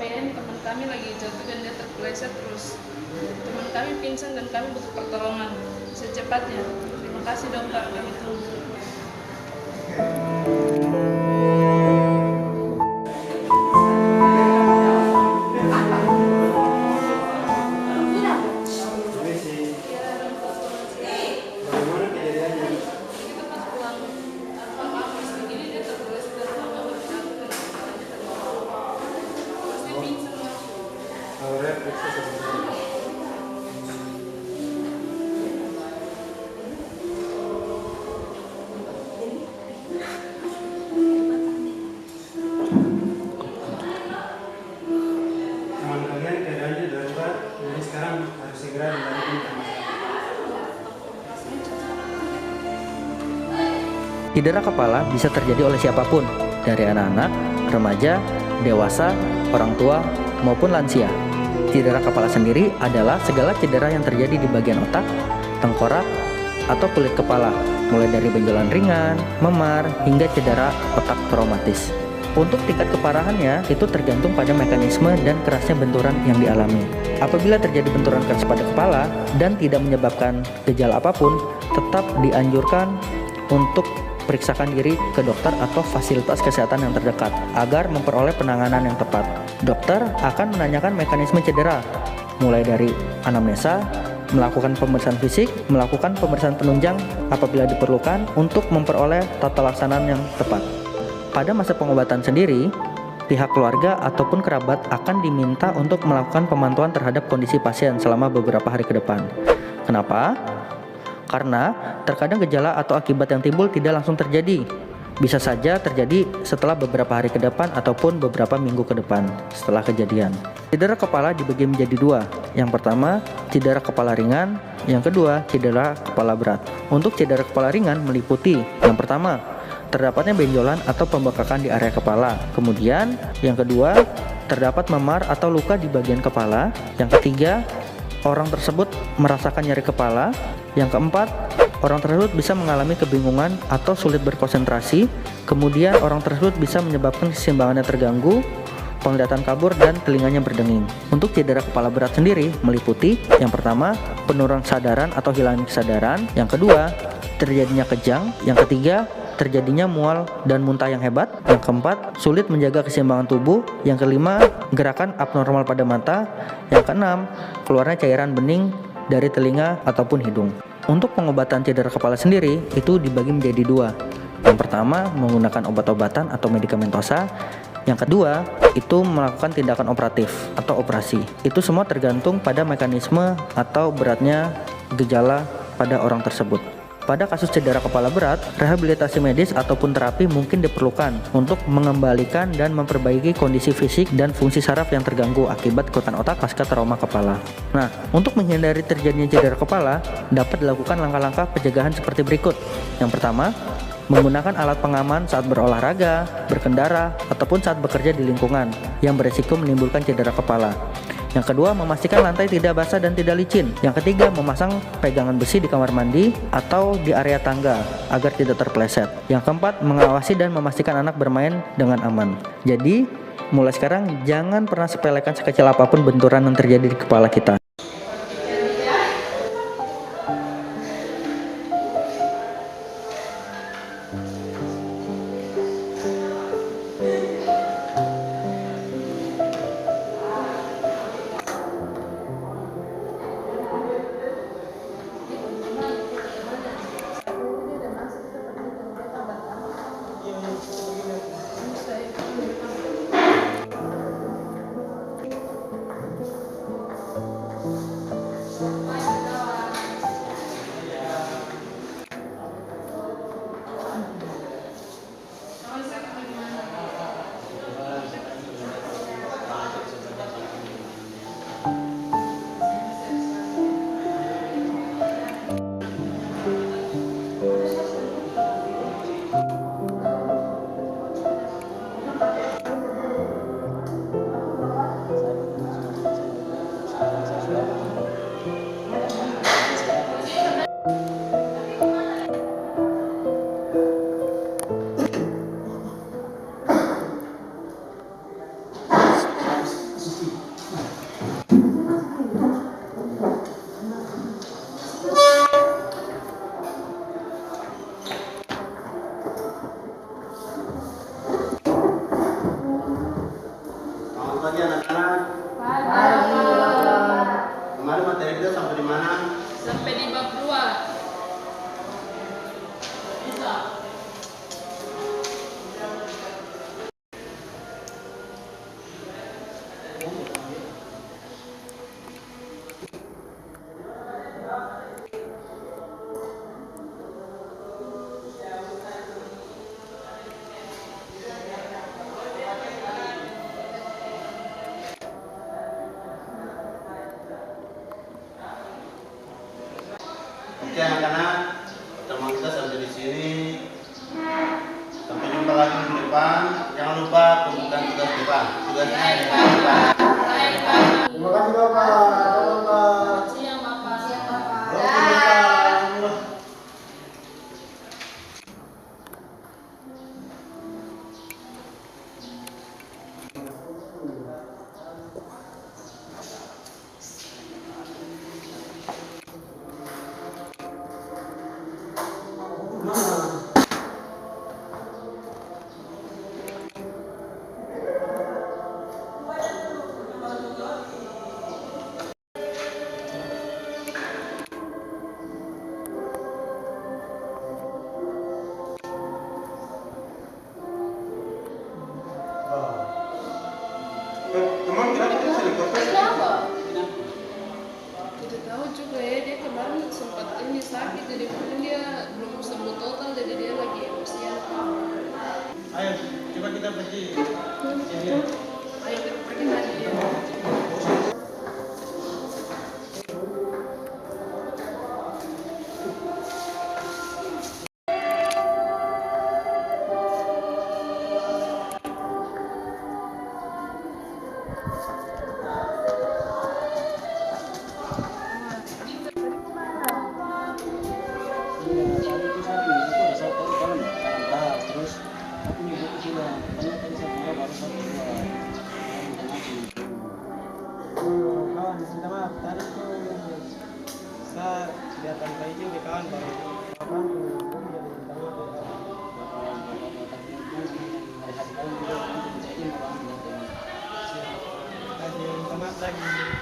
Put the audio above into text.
Teman kami lagi jatuh dan dia terpeleset, terus teman kami pingsan dan kami butuh pertolongan secepatnya. Terima kasih dokter, kami tunggu. Teman kalian keadaannya darurat, jadi sekarang harus segera dilarikan ke rumah sakit. Cedera kepala bisa terjadi oleh siapapun, dari anak-anak, remaja, dewasa, orang tua, maupun lansia. Cedera kepala sendiri adalah segala cedera yang terjadi di bagian otak, tengkorak, atau kulit kepala, mulai dari benjolan ringan, memar, hingga cedera otak traumatis. Untuk tingkat keparahannya, itu tergantung pada mekanisme dan kerasnya benturan yang dialami. Apabila terjadi benturan keras pada kepala dan tidak menyebabkan gejala apapun, tetap dianjurkan untuk periksakan diri ke dokter atau fasilitas kesehatan yang terdekat agar memperoleh penanganan yang tepat. Dokter akan menanyakan mekanisme cedera, mulai dari anamnesa, melakukan pemeriksaan fisik, melakukan pemeriksaan penunjang apabila diperlukan untuk memperoleh tata laksana yang tepat. Pada masa pengobatan sendiri, pihak keluarga ataupun kerabat akan diminta untuk melakukan pemantauan terhadap kondisi pasien selama beberapa hari ke depan. Kenapa? Karena terkadang gejala atau akibat yang timbul tidak langsung terjadi. Bisa saja terjadi setelah beberapa hari ke depan ataupun beberapa minggu ke depan setelah kejadian. Cedera kepala dibagi menjadi dua. Yang pertama, cedera kepala ringan. Yang kedua, cedera kepala berat. Untuk cedera kepala ringan meliputi yang pertama, terdapatnya benjolan atau pembekakan di area kepala. Kemudian, yang kedua, terdapat memar atau luka di bagian kepala. Yang ketiga, orang tersebut merasakan nyeri kepala. Yang keempat, orang tersebut bisa mengalami kebingungan atau sulit berkonsentrasi. Kemudian, orang tersebut bisa menyebabkan keseimbangannya terganggu, penglihatan kabur, dan telinganya berdenging. Untuk cedera kepala berat sendiri meliputi yang pertama, penurunan kesadaran atau hilang kesadaran. Yang kedua, terjadinya kejang. Yang ketiga, terjadinya mual dan muntah yang hebat. Yang keempat, sulit menjaga keseimbangan tubuh. Yang kelima, gerakan abnormal pada mata. Yang keenam, keluarnya cairan bening dari telinga ataupun hidung. Untuk pengobatan cedera kepala sendiri itu dibagi menjadi dua. Yang pertama, menggunakan obat-obatan atau medikamentosa. Yang kedua, itu melakukan tindakan operatif atau operasi. Itu semua tergantung pada mekanisme atau beratnya gejala pada orang tersebut. Pada kasus cedera kepala berat, rehabilitasi medis ataupun terapi mungkin diperlukan untuk mengembalikan dan memperbaiki kondisi fisik dan fungsi saraf yang terganggu akibat kekuatan otak pasca trauma kepala. Nah, untuk menghindari terjadinya cedera kepala, dapat dilakukan langkah-langkah pencegahan seperti berikut. Yang pertama, menggunakan alat pengaman saat berolahraga, berkendara, ataupun saat bekerja di lingkungan yang berisiko menimbulkan cedera kepala. Yang kedua, memastikan lantai tidak basah dan tidak licin. Yang ketiga, memasang pegangan besi di kamar mandi atau di area tangga agar tidak terpeleset. Yang keempat, mengawasi dan memastikan anak bermain dengan aman. Jadi, mulai sekarang jangan pernah sepelekan sekecil apapun benturan yang terjadi di kepala kita. anak-anak. Kemarin materi kita sampai di mana? Sampai di bab 2. Oke anak-anak, teman kita sampai di sini. Sampai jumpa lagi minggu depan. Jangan lupa pembukaan tugas depan. Tugasnya Baik, ini. Pak. Baik, Pak. Terima kasih Bapak. Selamat siang, Bapak. Oke, Bapak. Teman kenapa dia helikopter? Kenapa? Tidak tahu juga ya, dia kemarin sempat ini sakit, jadi mungkin dia belum sembuh total, jadi dia lagi usia. Ayo, coba kita pergi. Ayo kita pergi lagi. Kawan, minta maaf tadi tuh saya lihat tanpa izin ke kawan baru kawan tuh jadi minta maaf ya kawan. Kasih minta maaf lagi.